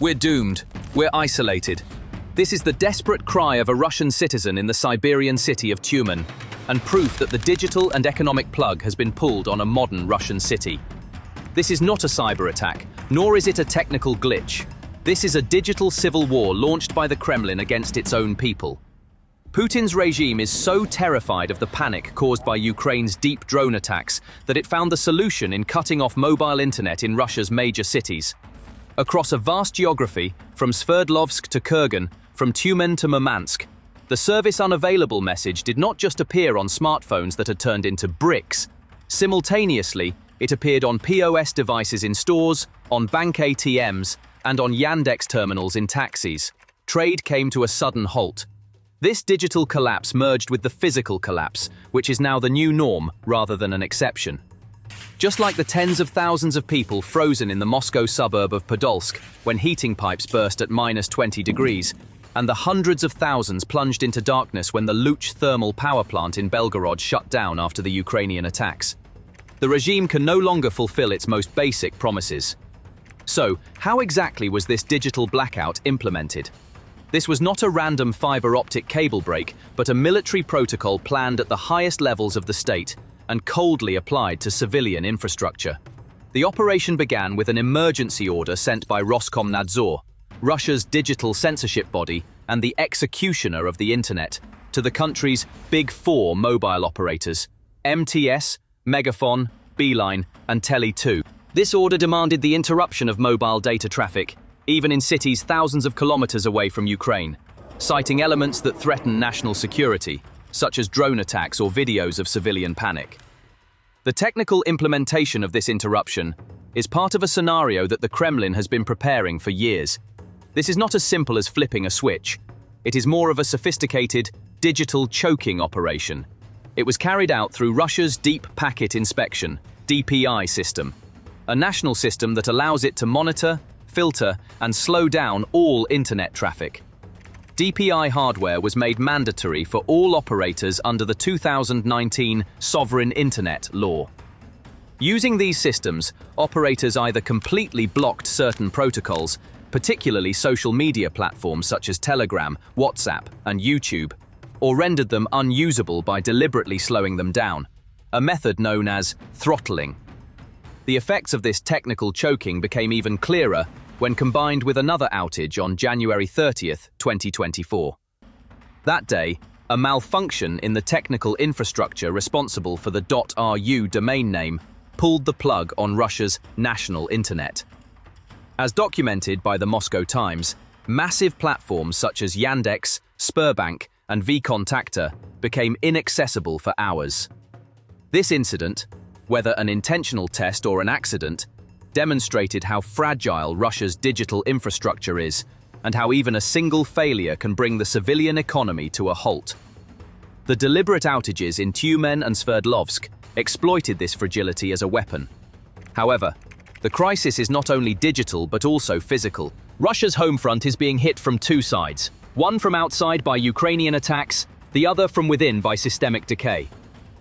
We're doomed. We're isolated. This is the desperate cry of a Russian citizen in the Siberian city of Tyumen, and proof that the digital and economic plug has been pulled on a modern Russian city. This is not a cyber attack, nor is it a technical glitch. This is a digital civil war launched by the Kremlin against its own people. Putin's regime is so terrified of the panic caused by Ukraine's deep drone attacks that it found the solution in cutting off mobile internet in Russia's major cities. Across a vast geography, from Sverdlovsk to Kurgan, from Tyumen to Murmansk, the service unavailable message did not just appear on smartphones that had turned into bricks. Simultaneously, it appeared on POS devices in stores, on bank ATMs, and on Yandex terminals in taxis. Trade came to a sudden halt. This digital collapse merged with the physical collapse, which is now the new norm rather than an exception. Just like the tens of thousands of people frozen in the Moscow suburb of Podolsk when heating pipes burst at -20 degrees, and the hundreds of thousands plunged into darkness when the Luch thermal power plant in Belgorod shut down after the Ukrainian attacks. The regime can no longer fulfill its most basic promises. So, how exactly was this digital blackout implemented? This was not a random fiber optic cable break, but a military protocol planned at the highest levels of the state and coldly applied to civilian infrastructure. The operation began with an emergency order sent by Roskomnadzor, Russia's digital censorship body and the executioner of the internet, to the country's big four mobile operators, MTS, Megafon, Beeline, and Tele2. This order demanded the interruption of mobile data traffic, even in cities thousands of kilometers away from Ukraine, citing elements that threaten national security, such as drone attacks or videos of civilian panic. The technical implementation of this interruption is part of a scenario that the Kremlin has been preparing for years. This is not as simple as flipping a switch. It is more of a sophisticated, digital choking operation. It was carried out through Russia's Deep Packet Inspection, DPI system, a national system that allows it to monitor, filter, and slow down all internet traffic. DPI hardware was made mandatory for all operators under the 2019 Sovereign Internet Law. Using these systems, operators either completely blocked certain protocols, particularly social media platforms such as Telegram, WhatsApp, and YouTube, or rendered them unusable by deliberately slowing them down, a method known as throttling. The effects of this technical choking became even clearer when combined with another outage on January 30th, 2024. That day, a malfunction in the technical infrastructure responsible for the .ru domain name pulled the plug on Russia's national internet. As documented by the Moscow Times, massive platforms such as Yandex, Sberbank, and Vkontakte became inaccessible for hours. This incident, whether an intentional test or an accident, demonstrated how fragile Russia's digital infrastructure is and how even a single failure can bring the civilian economy to a halt. The deliberate outages in Tyumen and Sverdlovsk exploited this fragility as a weapon. However, the crisis is not only digital but also physical. Russia's home front is being hit from two sides, one from outside by Ukrainian attacks, the other from within by systemic decay.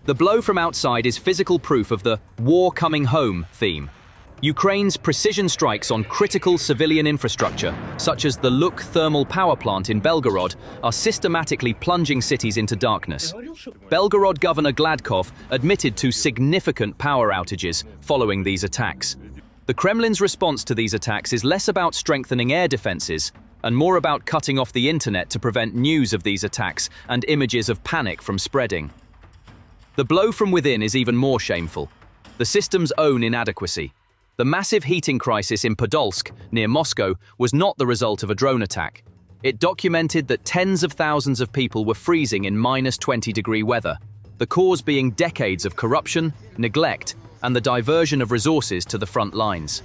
The blow from outside is physical proof of the "war coming home" theme. Ukraine's precision strikes on critical civilian infrastructure, such as the Luch thermal power plant in Belgorod, are systematically plunging cities into darkness. Belgorod Governor Gladkov admitted to significant power outages following these attacks. The Kremlin's response to these attacks is less about strengthening air defenses and more about cutting off the internet to prevent news of these attacks and images of panic from spreading. The blow from within is even more shameful: the system's own inadequacy. The massive heating crisis in Podolsk, near Moscow, was not the result of a drone attack. It documented that tens of thousands of people were freezing in -20-degree weather, the cause being decades of corruption, neglect, and the diversion of resources to the front lines.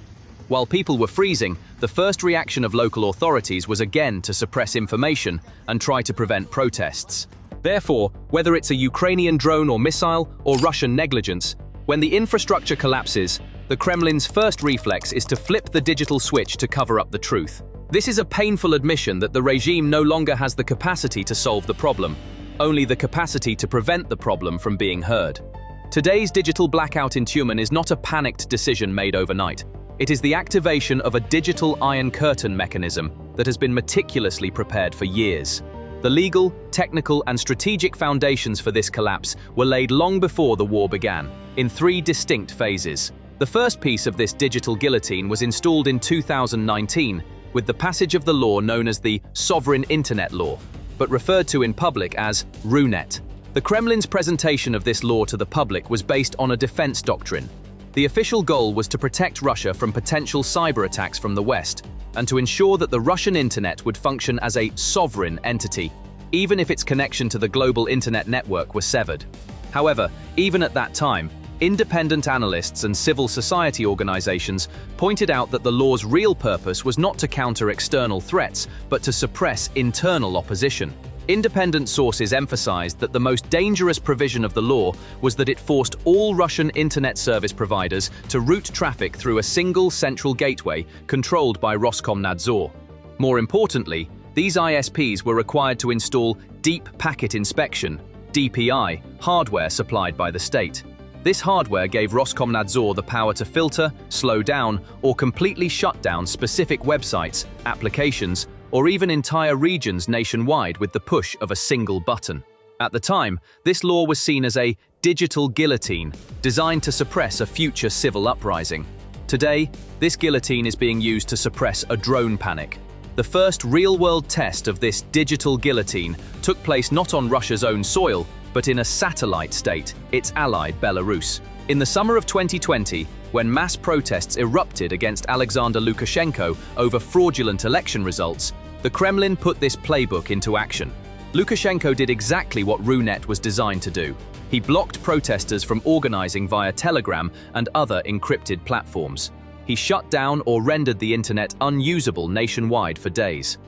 While people were freezing, the first reaction of local authorities was again to suppress information and try to prevent protests. Therefore, whether it's a Ukrainian drone or missile or Russian negligence, when the infrastructure collapses, the Kremlin's first reflex is to flip the digital switch to cover up the truth. This is a painful admission that the regime no longer has the capacity to solve the problem, only the capacity to prevent the problem from being heard. Today's digital blackout in Tyumen is not a panicked decision made overnight. It is the activation of a digital Iron Curtain mechanism that has been meticulously prepared for years. The legal, technical, and strategic foundations for this collapse were laid long before the war began, in 3 distinct phases. The first piece of this digital guillotine was installed in 2019 with the passage of the law known as the Sovereign Internet Law, but referred to in public as RUNET. The Kremlin's presentation of this law to the public was based on a defense doctrine. The official goal was to protect Russia from potential cyber attacks from the West, and to ensure that the Russian internet would function as a sovereign entity, even if its connection to the global internet network was severed. However, even at that time, independent analysts and civil society organizations pointed out that the law's real purpose was not to counter external threats, but to suppress internal opposition. Independent sources emphasized that the most dangerous provision of the law was that it forced all Russian internet service providers to route traffic through a single central gateway controlled by Roskomnadzor. More importantly, these ISPs were required to install Deep Packet Inspection (DPI) hardware supplied by the state. This hardware gave Roskomnadzor the power to filter, slow down, or completely shut down specific websites, applications, or even entire regions nationwide with the push of a single button. At the time, this law was seen as a digital guillotine designed to suppress a future civil uprising. Today, this guillotine is being used to suppress a drone panic. The first real-world test of this digital guillotine took place not on Russia's own soil, but in a satellite state, its ally Belarus. In the summer of 2020, when mass protests erupted against Alexander Lukashenko over fraudulent election results, the Kremlin put this playbook into action. Lukashenko did exactly what RUNET was designed to do. He blocked protesters from organizing via Telegram and other encrypted platforms. He shut down or rendered the internet unusable nationwide for days.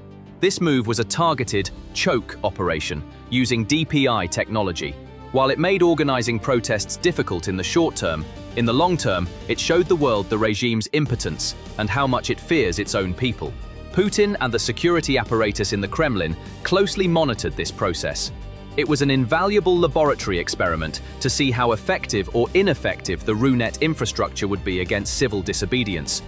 This move was a targeted choke operation using DPI technology. While it made organizing protests difficult in the short term, in the long term, it showed the world the regime's impotence and how much it fears its own people. Putin and the security apparatus in the Kremlin closely monitored this process. It was an invaluable laboratory experiment to see how effective or ineffective the RUNET infrastructure would be against civil disobedience.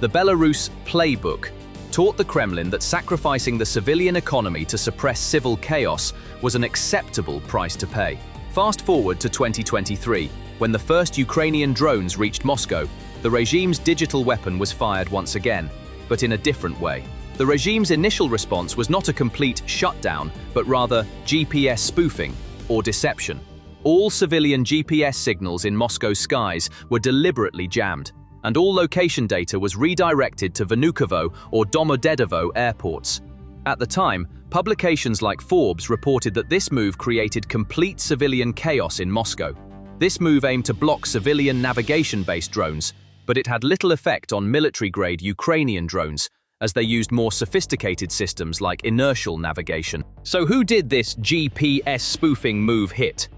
The Belarus playbook taught the Kremlin that sacrificing the civilian economy to suppress civil chaos was an acceptable price to pay. Fast forward to 2023, when the first Ukrainian drones reached Moscow, the regime's digital weapon was fired once again, but in a different way. The regime's initial response was not a complete shutdown, but rather GPS spoofing, or deception. All civilian GPS signals in Moscow's skies were deliberately jammed, and all location data was redirected to Vnukovo or Domodedovo airports. At the time, publications like Forbes reported that this move created complete civilian chaos in Moscow. This move aimed to block civilian navigation-based drones, but it had little effect on military-grade Ukrainian drones, as they used more sophisticated systems like inertial navigation. So who did this GPS spoofing move hit?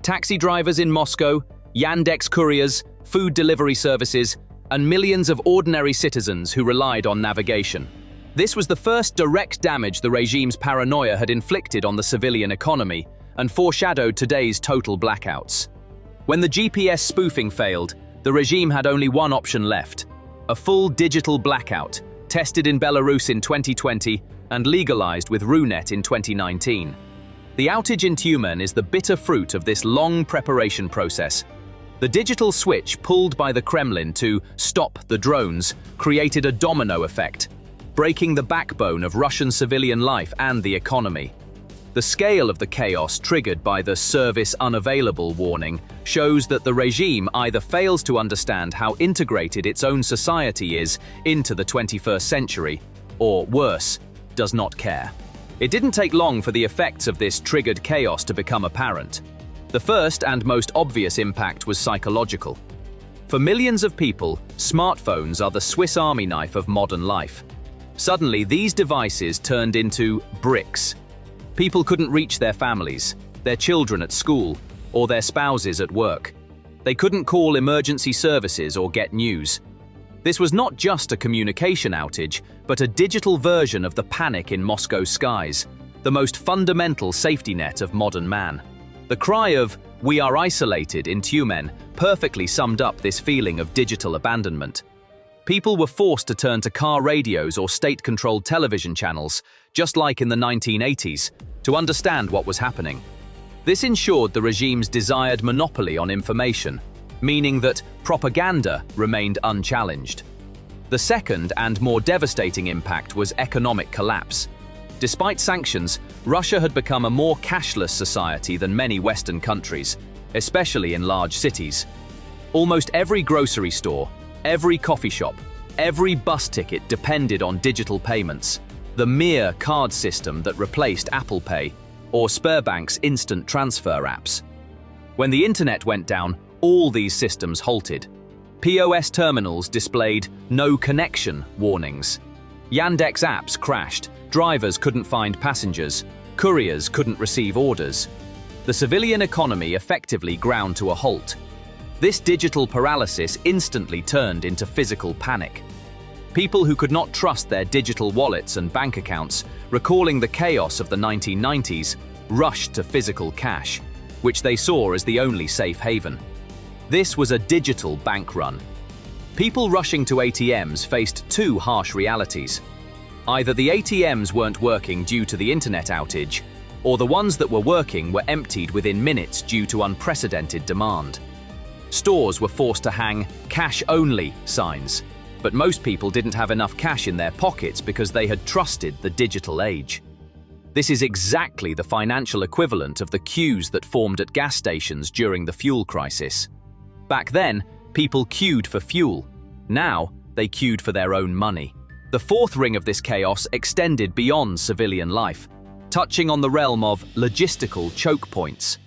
Taxi drivers in Moscow, Yandex couriers, food delivery services, and millions of ordinary citizens who relied on navigation. This was the first direct damage the regime's paranoia had inflicted on the civilian economy, and foreshadowed today's total blackouts. When the GPS spoofing failed, the regime had only one option left: a full digital blackout, tested in Belarus in 2020 and legalized with RUNET in 2019. The outage in Tyumen is the bitter fruit of this long preparation process. The digital switch pulled by the Kremlin to stop the drones created a domino effect, breaking the backbone of Russian civilian life and the economy. The scale of the chaos triggered by the service unavailable warning shows that the regime either fails to understand how integrated its own society is into the 21st century, or worse, does not care. It didn't take long for the effects of this triggered chaos to become apparent. The first and most obvious impact was psychological. For millions of people, smartphones are the Swiss Army knife of modern life. Suddenly, these devices turned into bricks. People couldn't reach their families, their children at school, or their spouses at work. They couldn't call emergency services or get news. This was not just a communication outage, but a digital version of the panic in Moscow's skies, the most fundamental safety net of modern man. The cry of "We are isolated" in Tyumen perfectly summed up this feeling of digital abandonment. People were forced to turn to car radios or state-controlled television channels, just like in the 1980s, to understand what was happening. This ensured the regime's desired monopoly on information, meaning that propaganda remained unchallenged. The second and more devastating impact was economic collapse. Despite sanctions, Russia had become a more cashless society than many Western countries, especially in large cities. Almost every grocery store, every coffee shop, every bus ticket depended on digital payments, the mere card system that replaced Apple Pay or Sberbank's instant transfer apps. When the internet went down, all these systems halted. POS terminals displayed "no connection" warnings. Yandex apps crashed, drivers couldn't find passengers, couriers couldn't receive orders. The civilian economy effectively ground to a halt. This digital paralysis instantly turned into physical panic. People who could not trust their digital wallets and bank accounts, recalling the chaos of the 1990s, rushed to physical cash, which they saw as the only safe haven. This was a digital bank run. People rushing to ATMs faced two harsh realities. Either the ATMs weren't working due to the internet outage, or the ones that were working were emptied within minutes due to unprecedented demand. Stores were forced to hang "cash-only" signs, but most people didn't have enough cash in their pockets because they had trusted the digital age. This is exactly the financial equivalent of the queues that formed at gas stations during the fuel crisis. Back then, people queued for fuel. Now, they queued for their own money. The fourth ring of this chaos extended beyond civilian life, touching on the realm of logistical choke points.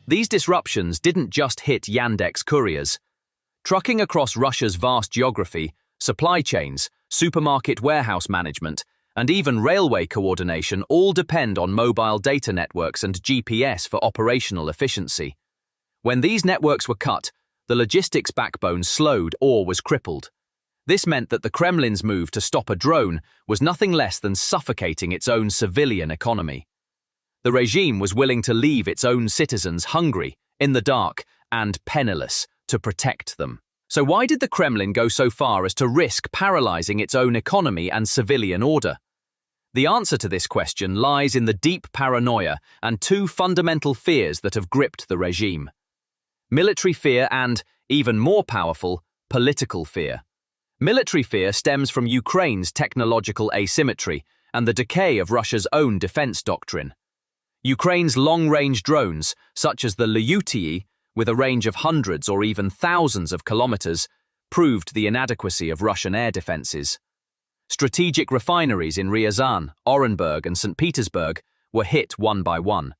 These disruptions didn't just hit Yandex couriers. Trucking across Russia's vast geography, supply chains, supermarket warehouse management, and even railway coordination all depend on mobile data networks and GPS for operational efficiency. When these networks were cut, the logistics backbone slowed or was crippled. This meant that the Kremlin's move to stop a drone was nothing less than suffocating its own civilian economy. The regime was willing to leave its own citizens hungry, in the dark, and penniless to protect them. So why did the Kremlin go so far as to risk paralyzing its own economy and civilian order? The answer to this question lies in the deep paranoia and two fundamental fears that have gripped the regime: military fear and, even more powerful, political fear. Military fear stems from Ukraine's technological asymmetry and the decay of Russia's own defense doctrine. Ukraine's long-range drones, such as the Lyutii, with a range of hundreds or even thousands of kilometers, proved the inadequacy of Russian air defenses. Strategic refineries in Ryazan, Orenburg, and St. Petersburg were hit one by one.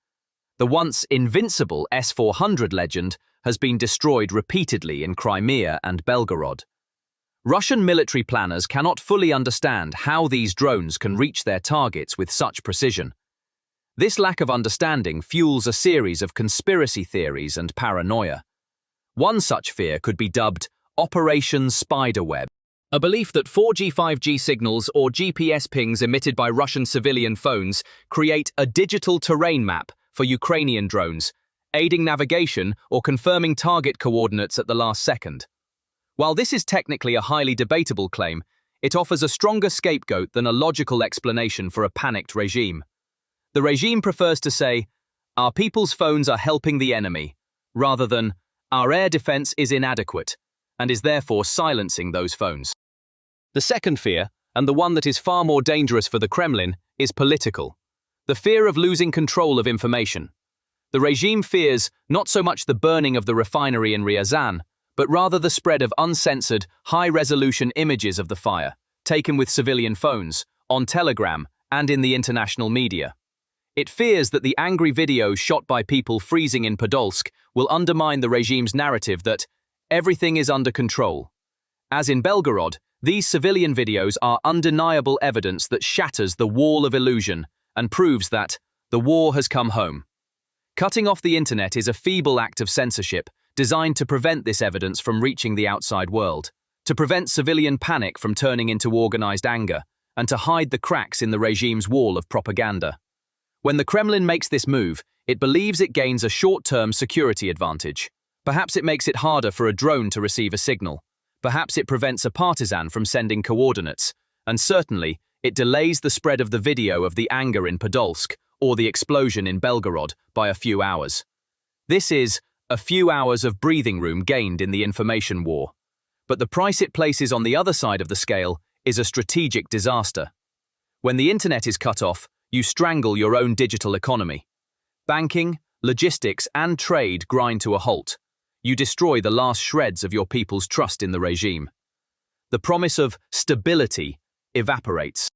The once invincible S-400 legend has been destroyed repeatedly in Crimea and Belgorod. Russian military planners cannot fully understand how these drones can reach their targets with such precision. This lack of understanding fuels a series of conspiracy theories and paranoia. One such fear could be dubbed Operation Spiderweb, a belief that 4G/5G signals or GPS pings emitted by Russian civilian phones create a digital terrain map for Ukrainian drones, aiding navigation or confirming target coordinates at the last second. While this is technically a highly debatable claim, it offers a stronger scapegoat than a logical explanation for a panicked regime. The regime prefers to say, "Our people's phones are helping the enemy," rather than, "Our air defense is inadequate," and is therefore silencing those phones. The second fear, and the one that is far more dangerous for the Kremlin, is political. The fear of losing control of information. The regime fears not so much the burning of the refinery in Ryazan, but rather the spread of uncensored, high-resolution images of the fire, taken with civilian phones, on Telegram, and in the international media. It fears that the angry videos shot by people freezing in Podolsk will undermine the regime's narrative that everything is under control. As in Belgorod, these civilian videos are undeniable evidence that shatters the wall of illusion and proves that the war has come home. Cutting off the internet is a feeble act of censorship designed to prevent this evidence from reaching the outside world, to prevent civilian panic from turning into organized anger, and to hide the cracks in the regime's wall of propaganda. When the Kremlin makes this move, it believes it gains a short-term security advantage. Perhaps it makes it harder for a drone to receive a signal. Perhaps it prevents a partisan from sending coordinates, and certainly, it delays the spread of the video of the anger in Podolsk or the explosion in Belgorod by a few hours. This is a few hours of breathing room gained in the information war. But the price it places on the other side of the scale is a strategic disaster. When the internet is cut off, you strangle your own digital economy. Banking, logistics, and trade grind to a halt. You destroy the last shreds of your people's trust in the regime. The promise of stability evaporates.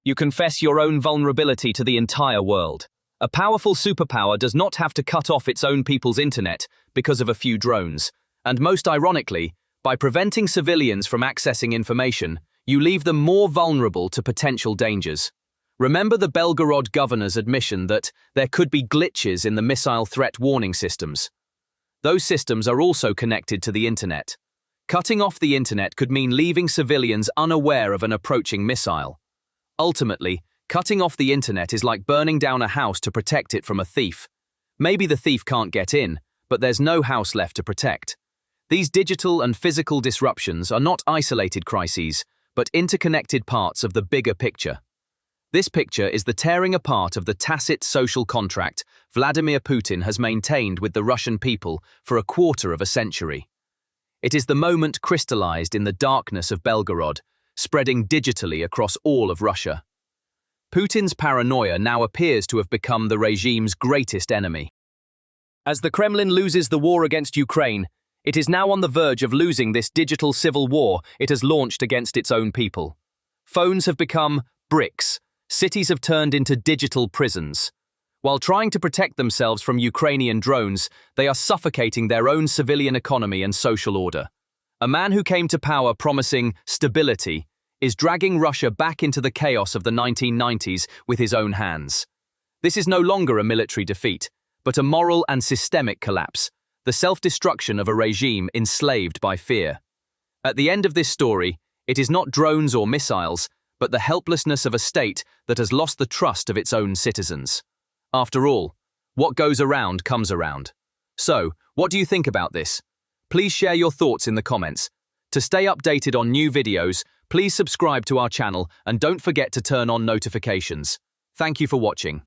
You confess your own vulnerability to the entire world. A powerful superpower does not have to cut off its own people's internet because of a few drones. And most ironically, by preventing civilians from accessing information, you leave them more vulnerable to potential dangers. Remember the Belgorod governor's admission that there could be glitches in the missile threat warning systems. Those systems are also connected to the internet. Cutting off the internet could mean leaving civilians unaware of an approaching missile. Ultimately, cutting off the internet is like burning down a house to protect it from a thief. Maybe the thief can't get in, but there's no house left to protect. These digital and physical disruptions are not isolated crises, but interconnected parts of the bigger picture. This picture is the tearing apart of the tacit social contract Vladimir Putin has maintained with the Russian people for a quarter of a century. It is the moment crystallized in the darkness of Belgorod, spreading digitally across all of Russia. Putin's paranoia now appears to have become the regime's greatest enemy. As the Kremlin loses the war against Ukraine, it is now on the verge of losing this digital civil war it has launched against its own people. Phones have become bricks. Cities have turned into digital prisons. While trying to protect themselves from Ukrainian drones, they are suffocating their own civilian economy and social order. A man who came to power promising stability is dragging Russia back into the chaos of the 1990s with his own hands. This is no longer a military defeat, but a moral and systemic collapse, the self-destruction of a regime enslaved by fear. At the end of this story, it is not drones or missiles, but the helplessness of a state that has lost the trust of its own citizens. After all, what goes around comes around. So, what do you think about this? Please share your thoughts in the comments. To stay updated on new videos, please subscribe to our channel and don't forget to turn on notifications. Thank you for watching.